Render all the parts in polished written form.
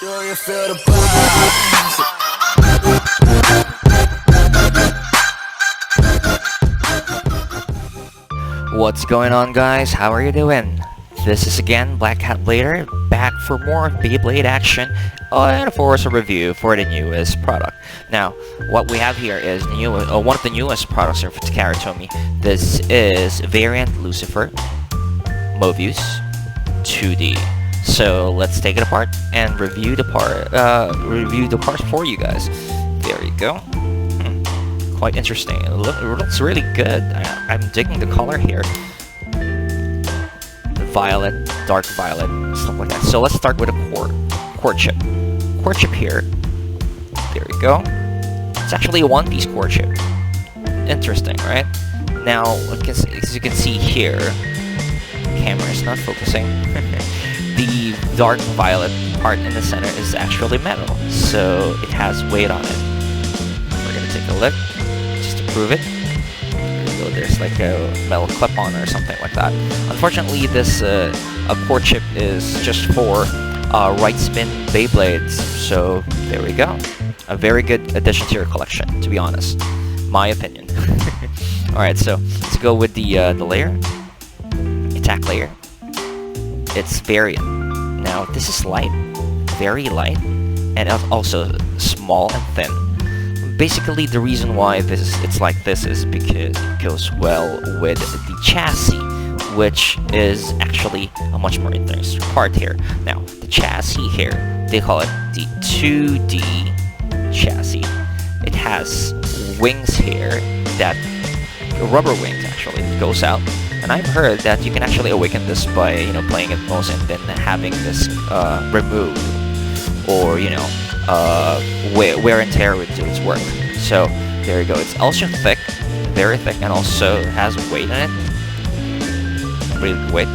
Do you feel the vibes? What's going on, guys? How are you doing? This is again Black Hat Blader, back for more Beyblade action and of course a review for the newest product. Now, what we have here is one of the newest products of Takara Tomy. This is variant Lucifer, Mobius, 2D. So let's take it apart and review the parts for you guys. There you go. Quite interesting. It looks really good. I'm digging the color here. The violet, dark violet, stuff like that. So let's start with a core chip. Core chip here. There you go. It's actually a one-piece core chip. Interesting, right? Now, as you can see here, camera is not focusing. The dark violet part in the center is actually metal, so it has weight on it. We're gonna take a look just to prove it. So there's like a metal clip-on or something like that. Unfortunately, this a core chip is just for right spin Beyblades, so there we go. A very good addition to your collection, to be honest. My opinion. Alright, so let's go with the layer. Attack layer. It's variant. Now this is light, very light, and also small and thin. Basically, the reason why it's like this is because it goes well with the chassis, which is actually a much more interesting part here. Now, the chassis here, they call it the 2D chassis. It has wings here that rubber wings actually goes out. And I've heard that you can actually awaken this by, playing it most and then having this removed, or, wear and tear would do its work. So, there you go. It's also thick, very thick, and also has weight in it. Really good weight.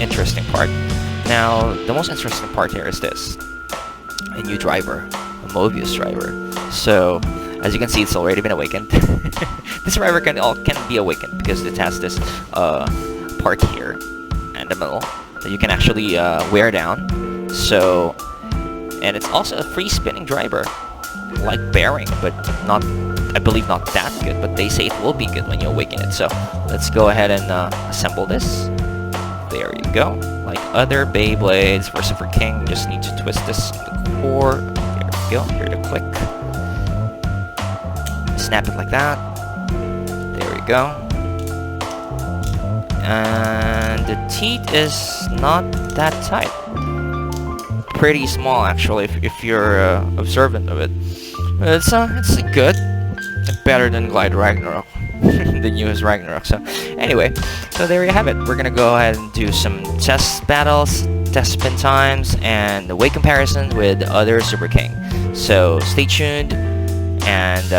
Interesting part. Now, the most interesting part here is this. A new driver. A Mobius driver. So, as you can see, it's already been awakened. This driver can be awakened because it has this part here in the middle that you can actually wear down. So, and it's also a free spinning driver, like bearing, but not, I believe, not that good. But they say it will be good when you awaken it. So let's go ahead and assemble this. There you go. Like other Beyblades, Lucifer King, you just need to twist this to the core. There we go. Here to click. Snap it like that. There we go. And the teeth is not that tight. Pretty small, actually, if you're observant of it. It's good. Better than Glide Ragnarok, the newest Ragnarok. So anyway, so there you have it. We're gonna go ahead and do some test battles, test spin times, and the weight comparison with other Super King. So stay tuned. And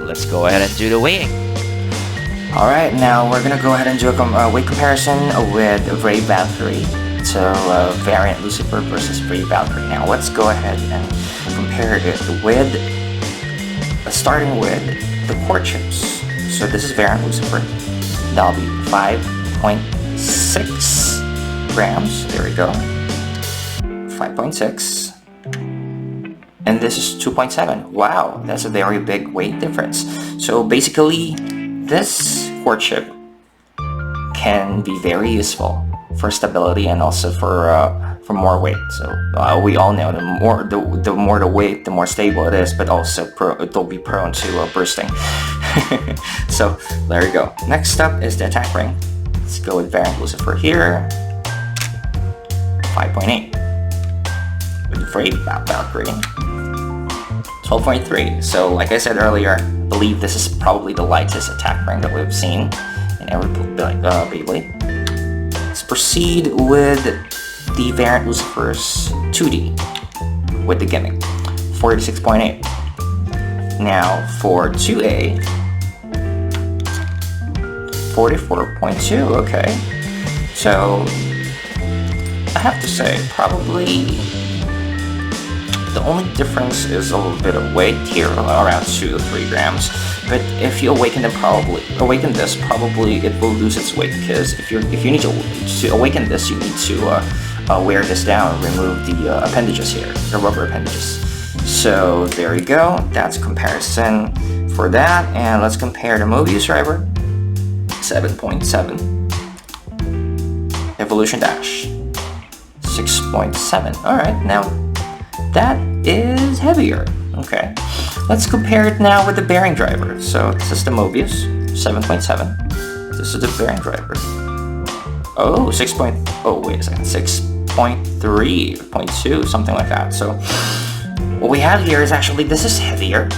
let's go ahead and do the weighing. Alright, now we're gonna go ahead and do a weight comparison with Brave Valkyrie. So, variant Lucifer versus Brave Valkyrie. Now let's go ahead and compare it with, starting with the core chips. So this is variant Lucifer. That'll be 5.6 grams. There we go. 5.6. And this is 2.7. Wow, that's a very big weight difference. So basically, this core chip can be very useful for stability and also for more weight. So we all know the more the weight, the more stable it is, but also it'll be prone to bursting. So there you go. Next up is the attack ring. Let's go with variant Lucifer here. 5.8. With Brave Valkyrie. 12.3. So, like I said earlier, I believe this is probably the lightest attack ring that we've seen in every Beyblade. Let's proceed with the variant Lucifer's 2D with the gimmick. 46.8. Now for 2A, 44.2. Okay. So, I have to say, probably the only difference is a little bit of weight here, around 2 to 3 grams. But if you awaken this, probably it will lose its weight, because if you need to awaken this, you need to wear this down, remove the appendages here, the rubber appendages. So there you go, that's comparison for that, and let's compare the Mobius driver, 7.7, Evolution Dash, 6.7. Alright, now that is heavier. Okay, let's compare it now with the bearing driver. So this is the Mobius, 7.7. This is the bearing driver. Oh, 6. Oh, wait a second, 6.3.2, something like that. So what we have here is actually, this is heavier,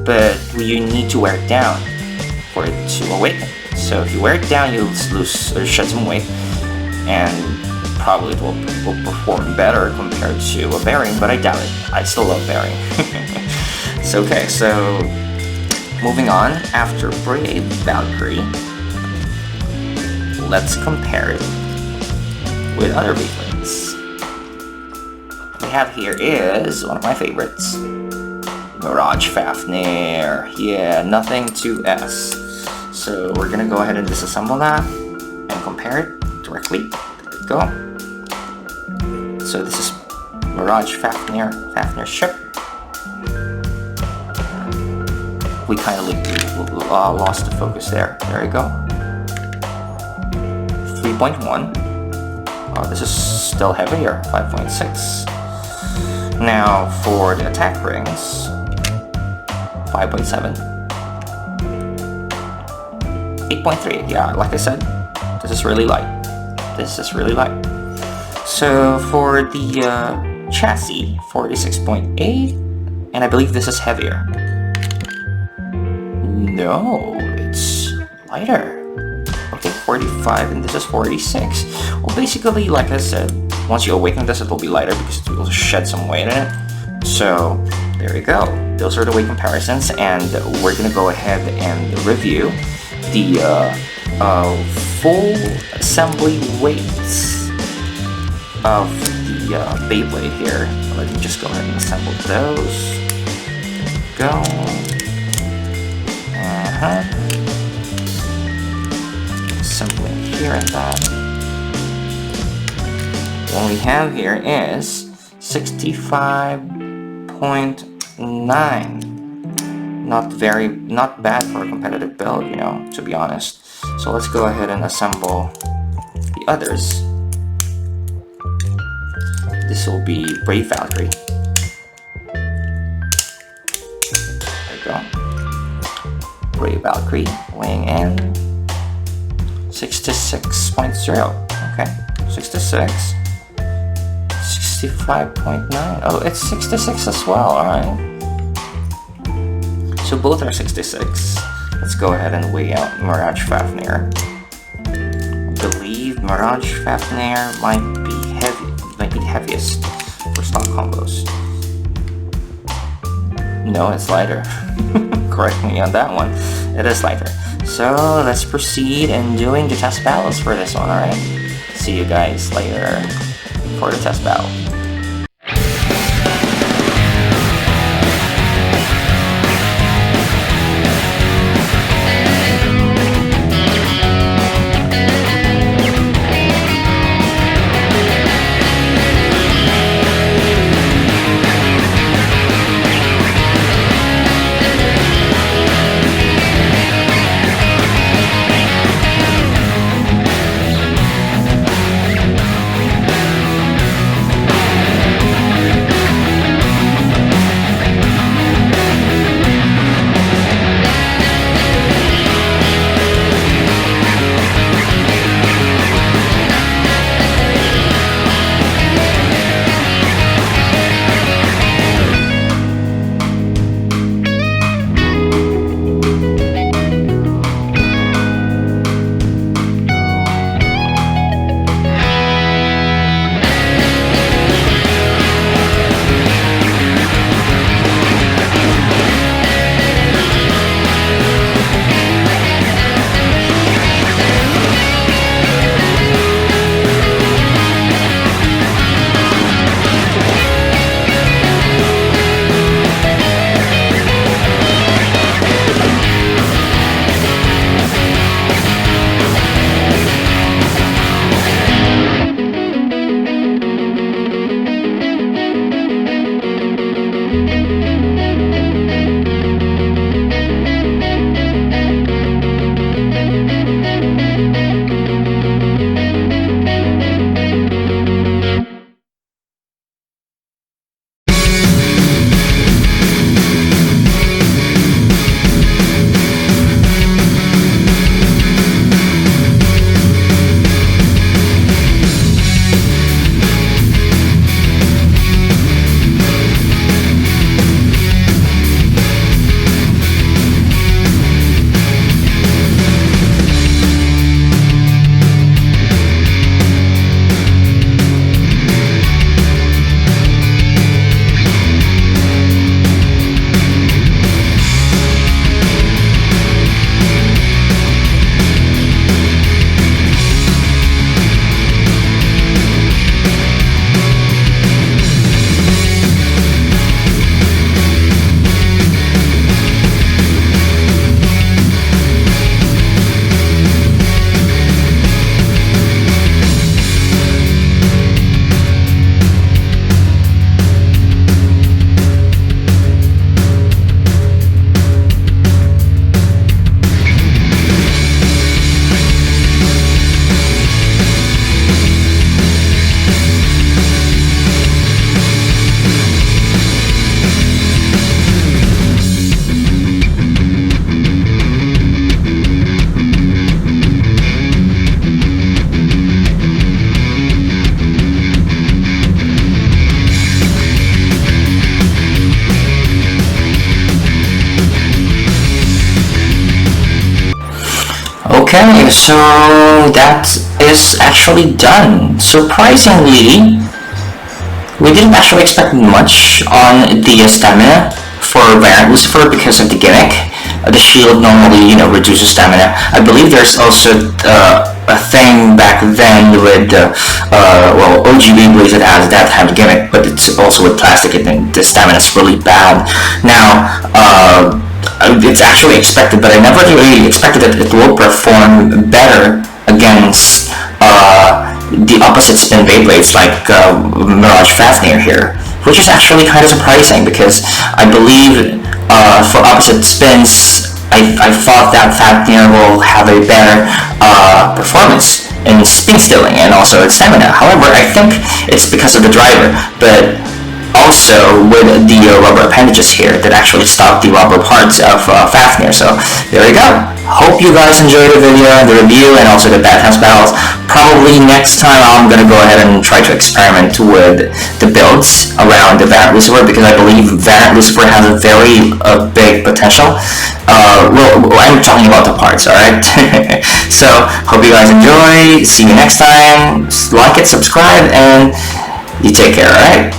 but you need to wear it down for it to awaken. So if you wear it down, you'll lose or shed some weight, and probably it will perform better compared to a bearing, but I doubt it. I still love bearing. So okay, so moving on, after Brave Valkyrie, let's compare it with other Beyblades. What we have here is one of my favorites, Mirage Fafnir. Yeah, nothing to S. So we're gonna go ahead and disassemble that and compare it directly. There we go. So this is Mirage Fafnir ship. We kind of lost the focus there. There you go. 3.1. Oh, this is still heavier. 5.6. Now for the attack rings, 5.7. 8.3. Yeah, like I said, this is really light. This is really light. So for the chassis, 46.8, and I believe this is heavier. No, it's lighter. Okay, 45, and this is 46. Well, basically, like I said, once you awaken this, it will be lighter because it will shed some weight in it. So there you go. Those are the weight comparisons, and we're gonna go ahead and review the full assembly weights of the Beyblade here. Let me just go ahead and assemble those. There we go. Assembling here and that. What we have here is 65.9. Not bad for a competitive build, you know, to be honest. So let's go ahead and assemble the others. This will be Brave Valkyrie. There we go. Brave Valkyrie, weighing in 66.0. Okay, 66. 65.9. Oh, it's 66 as well, alright. So both are 66. Let's go ahead and weigh out Mirage Fafnir. I believe Mirage Fafnir might be heaviest for stock combos. No, it's lighter. Correct me on that one. It is lighter. So let's proceed in doing the test battles for this one, alright? See you guys later for the test battle. Okay, so that is actually done. Surprisingly, we didn't actually expect much on the stamina for Variant Lucifer because of the gimmick. The shield normally, reduces stamina. I believe there's also a thing back then with OG Beyblades that has that kind of gimmick, but it's also with plastic. I think the stamina is really bad. Now, it's actually expected, but I never really expected that it will perform better against the opposite spin Beyblades like Mirage Fafnir here, which is actually kind of surprising because I believe for opposite spins, I thought that Fafnir will have a better performance in spin stealing and also its stamina. However, I think it's because of the driver, but also with the rubber appendages here that actually stop the rubber parts of Fafnir. So there you go. Hope you guys enjoyed the video, the review, and also the Bathhouse battles. Probably next time I'm gonna go ahead and try to experiment with the builds around the Variant Lucifer because I believe Variant Lucifer has a very big potential. I'm talking about the parts, alright? So hope you guys enjoy. See you next time. Like it, subscribe, and you take care, alright?